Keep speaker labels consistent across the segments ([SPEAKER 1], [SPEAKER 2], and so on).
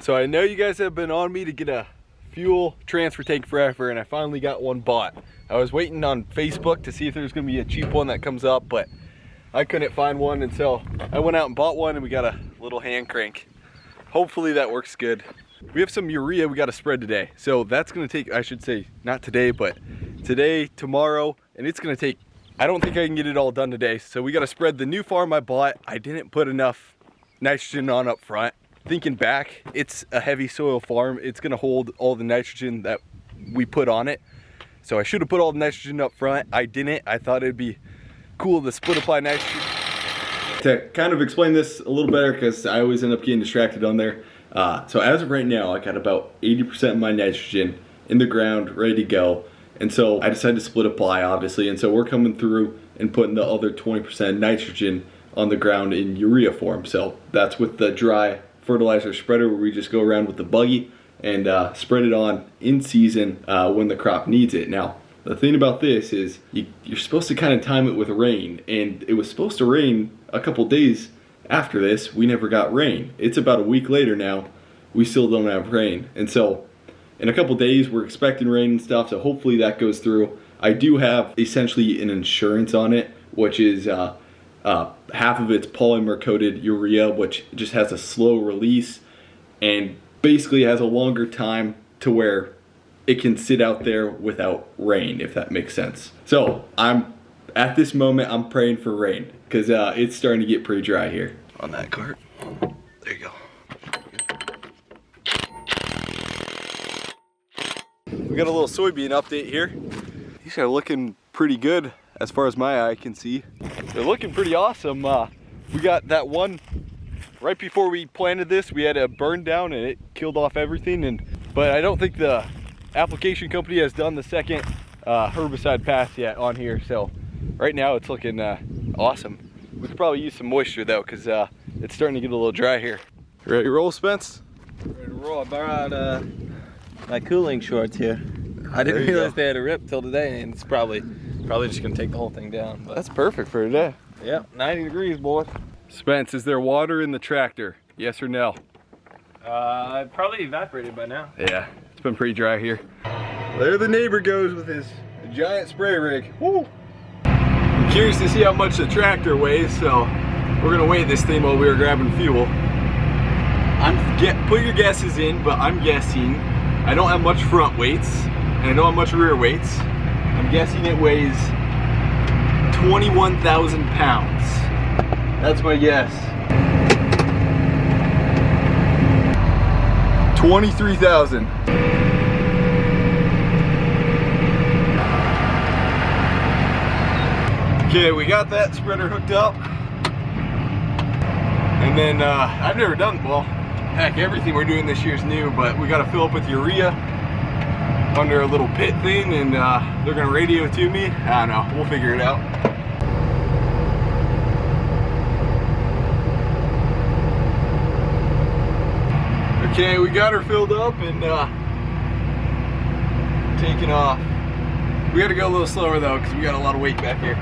[SPEAKER 1] So I know you guys have been on me to get a fuel transfer tank forever, and I finally got one bought. I was waiting on Facebook to see if there's gonna be a cheap one that comes up, but I couldn't find one, and so I went out and bought one, and we got a little hand crank. Hopefully that works good. We have some urea we got to spread today, so that's gonna take, I should say, not today, but today, tomorrow, and it's gonna take, I don't think I can get it all done today, so we got to spread the new farm I bought. I didn't put enough nitrogen on up front. Thinking back, it's a heavy soil farm. It's gonna hold all the nitrogen that we put on it. So I should have put all the nitrogen up front. I didn't. I thought it'd be cool to split apply nitrogen. To kind of explain this a little better, because I always end up getting distracted on there. So as of right now, I got about 80% of my nitrogen in the ground, ready to go. And so I decided to split apply, obviously. And so we're coming through and putting the other 20% nitrogen on the ground in urea form. So that's with the dry fertilizer spreader, where we just go around with the buggy and spread it on in season when the crop needs it. Now, the thing about this is you're supposed to kind of time it with rain, and it was supposed to rain a couple days after this. We never got rain. It's about a week later now. We still don't have rain. And so in a couple days, we're expecting rain and stuff, so hopefully that goes through. I do have essentially an insurance on it, which is half of it's polymer coated urea, which just has a slow release and basically has a longer time to where it can sit out there without rain, if that makes sense. So at this moment, I'm praying for rain, because it's starting to get pretty dry here. On that cart. There you go. We got a little soybean update here. These are looking pretty good as far as my eye can see. They're looking pretty awesome. We got that one right before we planted this. We had a burn down and it killed off everything. But I don't think the application company has done the second herbicide pass yet on here. So right now it's looking awesome. We could probably use some moisture though, because it's starting to get a little dry here. Ready to roll, Spence?
[SPEAKER 2] Ready to roll. I borrowed my cooling shorts here. I didn't realize they had a rip till today, and it's probably just gonna take the whole thing down. But
[SPEAKER 1] that's perfect for today.
[SPEAKER 2] Yeah, 90 degrees, boy.
[SPEAKER 1] Spence, is there water in the tractor? Yes or no?
[SPEAKER 2] Probably evaporated by now.
[SPEAKER 1] Yeah, it's been pretty dry here. There the neighbor goes with his giant spray rig. Woo! I'm curious to see how much the tractor weighs, so we're gonna weigh this thing while we were grabbing fuel. Put your guesses in, but I'm guessing, I don't have much front weights, and I don't have much rear weights. I'm guessing it weighs 21,000 pounds. That's my guess. 23,000. Okay, we got that spreader hooked up. And then, I've never done, well, heck, everything we're doing this year is new, but we got to fill up with urea under a little pit thing, and they're gonna radio to me. I don't know, we'll figure it out. Okay, we got her filled up and taking off. We gotta go a little slower though, because we got a lot of weight back here.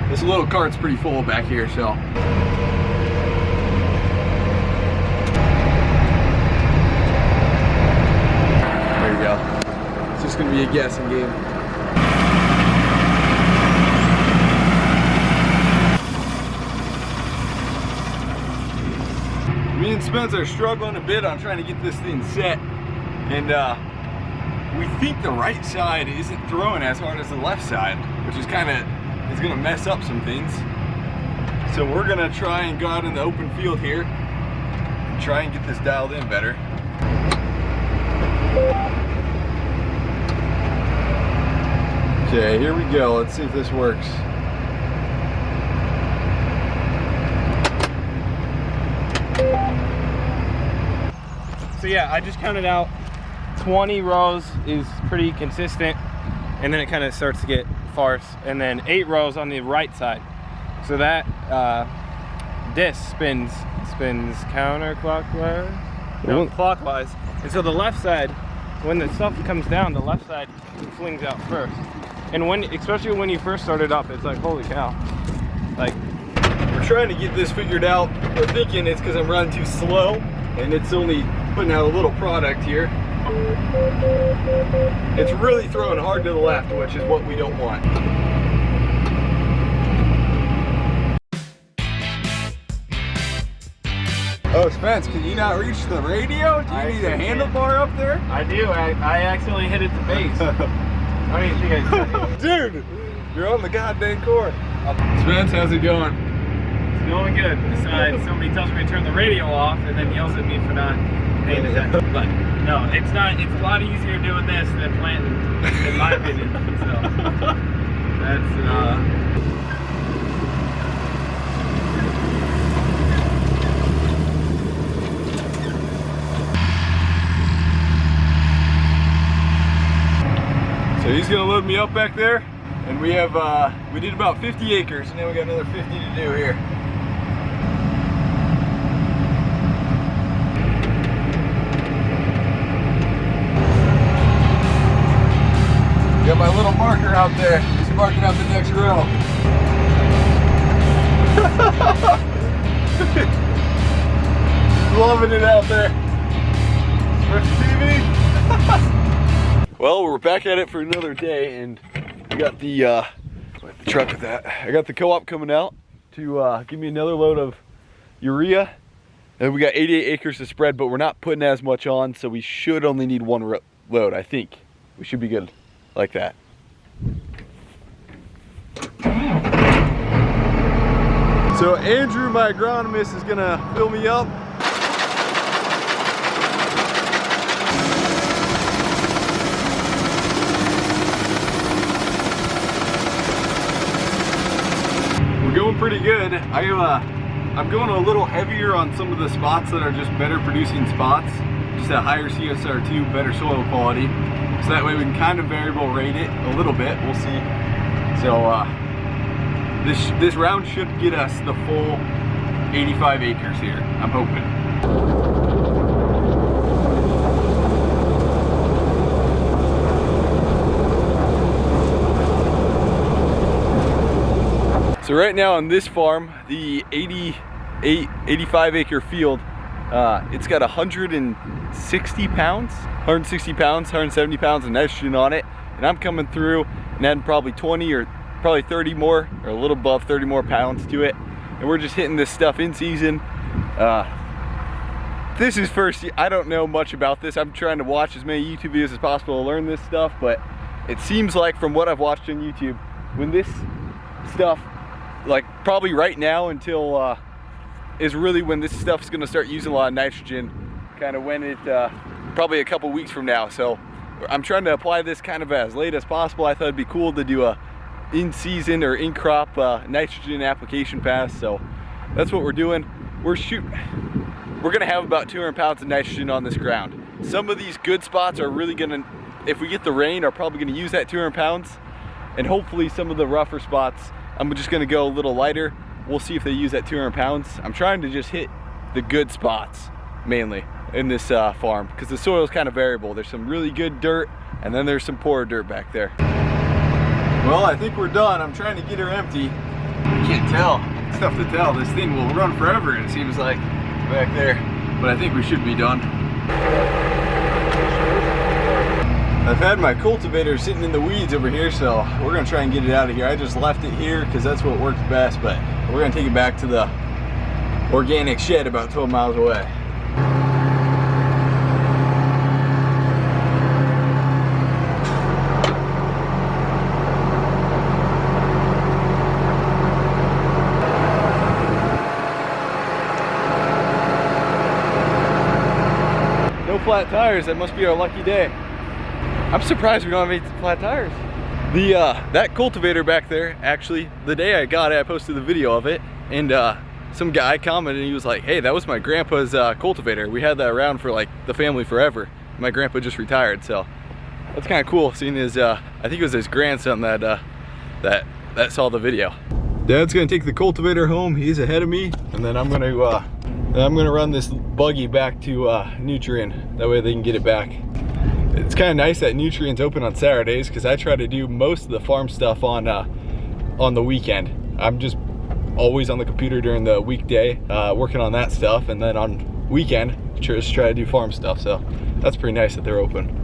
[SPEAKER 1] This little cart's pretty full back here, so. It's just gonna be a guessing game. Me and Spence are struggling a bit on trying to get this thing set, and we think the right side isn't throwing as hard as the left side, which is gonna mess up some things. So we're gonna try and go out in the open field here and try and get this dialed in better. Okay, here we go. Let's see if this works.
[SPEAKER 2] So yeah, I just counted out 20 rows is pretty consistent, and then it kind of starts to get farce, and then 8 rows on the right side. So that disc spins counterclockwise? No, clockwise. And so the left side, when the stuff comes down, the left side flings out first. And especially when you first started up, it's like, holy cow. Like,
[SPEAKER 1] we're trying to get this figured out. We're thinking it's because I'm running too slow. and it's only putting out a little product here. It's really throwing hard to the left, which is what we don't want. Oh, Spence, can you not reach the radio? Do you need a handlebar up there?
[SPEAKER 2] I do. I accidentally hit it to base. I don't even think I said it.
[SPEAKER 1] Dude, you're on the goddamn court. Spence, how's it going?
[SPEAKER 2] It's going good. Besides, somebody tells me to turn the radio off and then yells at me for not paying attention. But no, it's not. It's a lot easier doing this than planting, in my opinion. So that's
[SPEAKER 1] So he's gonna load me up back there, and we have we did about 50 acres, and then we got another 50 to do here. Got my little marker out there. He's marking out the next row. Loving it out there. Fresh TV. Well, we're back at it for another day, and we got the truck with that. I got the co-op coming out to give me another load of urea, and we got 88 acres to spread, but we're not putting as much on, so we should only need one load. I think we should be good like that. So Andrew, my agronomist, is gonna fill me up. Going pretty good. I'm going a little heavier on some of the spots that are just better producing spots, just a higher CSR2, better soil quality, so that way we can kind of variable rate it a little bit. We'll see. So this round should get us the full 85 acres here, I'm hoping. So right now on this farm, the 85 acre field, it's got 160 pounds, 170 pounds of nitrogen on it. And I'm coming through and adding probably 20 or probably 30 more, or a little above 30 more pounds to it. And we're just hitting this stuff in season. This is first, I don't know much about this. I'm trying to watch as many YouTube videos as possible to learn this stuff, but it seems like from what I've watched on YouTube, when this stuff, like probably right now until is really when this stuff's gonna start using a lot of nitrogen, kind of when it probably a couple weeks from now. So I'm trying to apply this kind of as late as possible. I thought it'd be cool to do a in season or in crop nitrogen application pass. So that's what we're doing. We're gonna have about 200 pounds of nitrogen on this ground. Some of these good spots are really gonna, if we get the rain, are probably gonna use that 200 pounds, and hopefully some of the rougher spots I'm just gonna go a little lighter. We'll see if they use that 200 pounds. I'm trying to just hit the good spots mainly in this farm, because the soil is kind of variable. There's some really good dirt, and then there's some poor dirt back there. Well, I think we're done. I'm trying to get her empty. I can't tell. It's tough to tell. This thing will run forever, it seems like, back there. But I think we should be done. I've had my cultivator sitting in the weeds over here, so we're gonna try and get it out of here. I just left it here because that's what works best, but we're gonna take it back to the organic shed about 12 miles away. No flat tires, that must be our lucky day. I'm surprised we don't have any flat tires. That cultivator back there, actually, the day I got it, I posted the video of it, and some guy commented and he was like, hey, that was my grandpa's cultivator. We had that around for like the family forever. My grandpa just retired, so that's kind of cool seeing his, I think it was his grandson that saw the video. Dad's gonna take the cultivator home, he's ahead of me, and then I'm gonna run this buggy back to Nutrien. That way they can get it back. It's kind of nice that Nutrien's open on Saturdays, because I try to do most of the farm stuff on the weekend. I'm just always on the computer during the weekday working on that stuff, and then on weekend just try to do farm stuff. So that's pretty nice that they're open.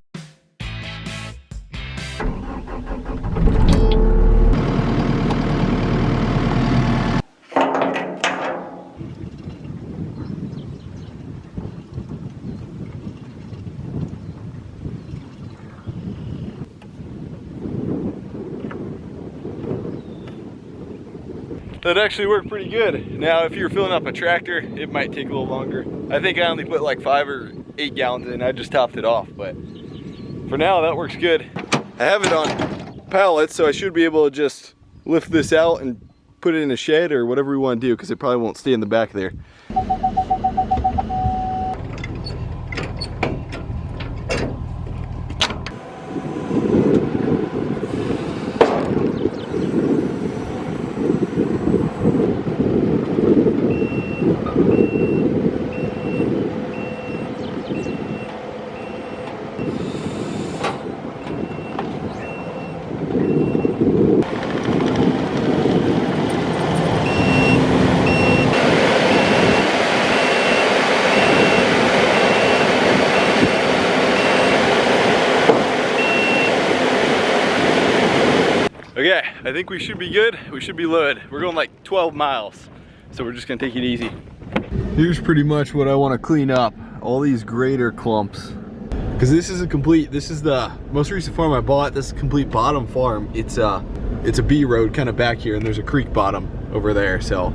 [SPEAKER 1] That actually worked pretty good. Now, if you're filling up a tractor, it might take a little longer. I think I only put like 5 or 8 gallons in. I just topped it off, but for now, that works good. I have it on pallets, so I should be able to just lift this out and put it in a shed or whatever we want to do, because it probably won't stay in the back there. Okay, I think we should be good. We should be loaded. We're going like 12 miles, so we're just gonna take it easy. Here's pretty much what I want to clean up. All these grater clumps. Because this is the most recent farm I bought. This is a complete bottom farm. It's a B road kind of back here, and there's a creek bottom over there. So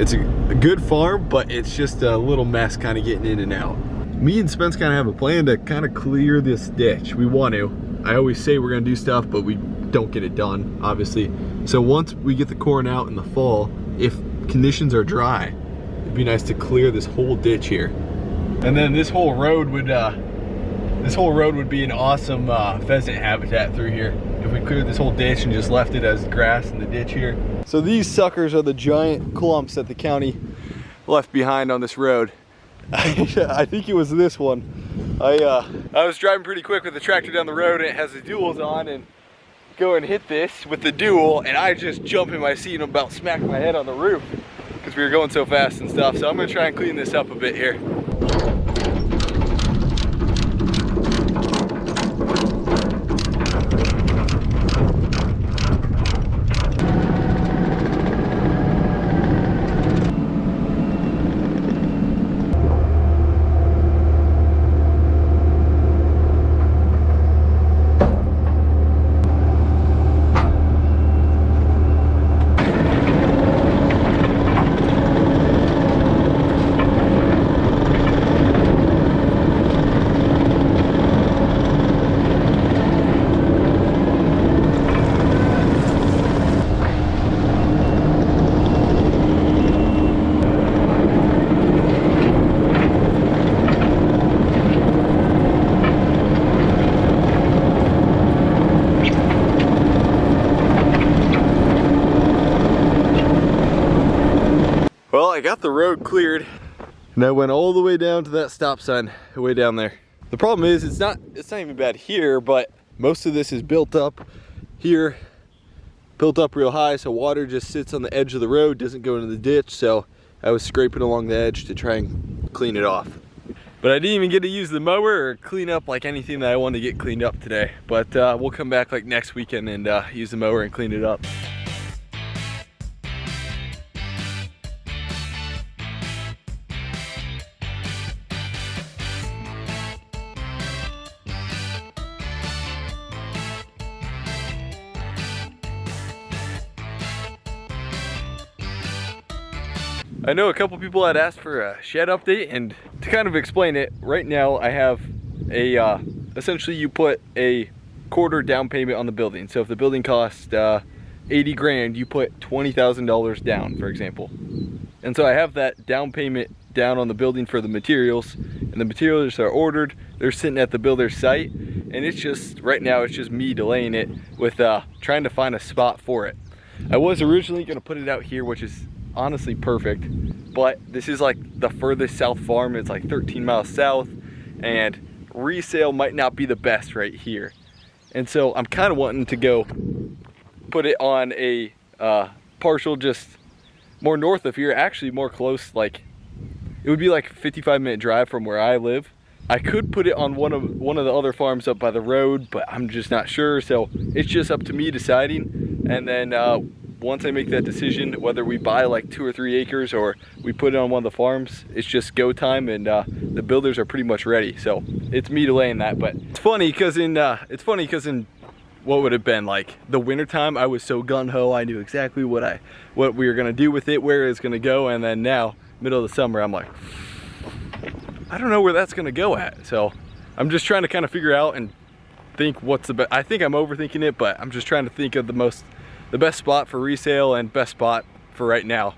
[SPEAKER 1] it's a good farm, but it's just a little mess kind of getting in and out. Me and Spence kind of have a plan to kind of clear this ditch. We want to. I always say we're gonna do stuff, but we don't get it done, obviously. So once we get the corn out in the fall, if conditions are dry, it'd be nice to clear this whole ditch here. And then this whole road would be an awesome pheasant habitat through here if we cleared this whole ditch and just left it as grass in the ditch here. So these suckers are the giant clumps that the county left behind on this road. I think it was this one. I was driving pretty quick with the tractor down the road, and it has the duals on, and go and hit this with the dual, and I just jump in my seat and about smack my head on the roof because we were going so fast and stuff. So I'm gonna try and clean this up a bit here. Well, I got the road cleared and I went all the way down to that stop sign way down there. The problem is it's not even bad here, but most of this is built up here, built up real high, so water just sits on the edge of the road, doesn't go into the ditch. So I was scraping along the edge to try and clean it off. But I didn't even get to use the mower or clean up like anything that I wanted to get cleaned up today. But we'll come back like next weekend and use the mower and clean it up. I know a couple people had asked for a shed update, and to kind of explain it, right now I have a, essentially you put a quarter down payment on the building. So if the building cost 80 grand, you put $20,000 down, for example. And so I have that down payment down on the building for the materials, and the materials are ordered, they're sitting at the builder's site, and it's just, right now it's just me delaying it with trying to find a spot for it. I was originally gonna put it out here, which is honestly perfect, but this is like the furthest south farm. It's like 13 miles south, and resale might not be the best right here. And so I'm kind of wanting to go put it on a parcel just more north of here, actually more close, like it would be like a 55-minute drive from where I live. I could put it on one of the other farms up by the road, but I'm just not sure. So it's just up to me deciding. And then once I make that decision, whether we buy like 2 or 3 acres or we put it on one of the farms, it's just go time, and the builders are pretty much ready. So it's me delaying that. But it's funny because in what would have been like the winter time, I was so gung-ho. I knew exactly what we were gonna do with it, where it's gonna go, and then now middle of the summer, I'm like, I don't know where that's gonna go at. So I'm just trying to kind of figure out and think what's the best. I think I'm overthinking it, but I'm just trying to think of the best spot for resale and best spot for right now.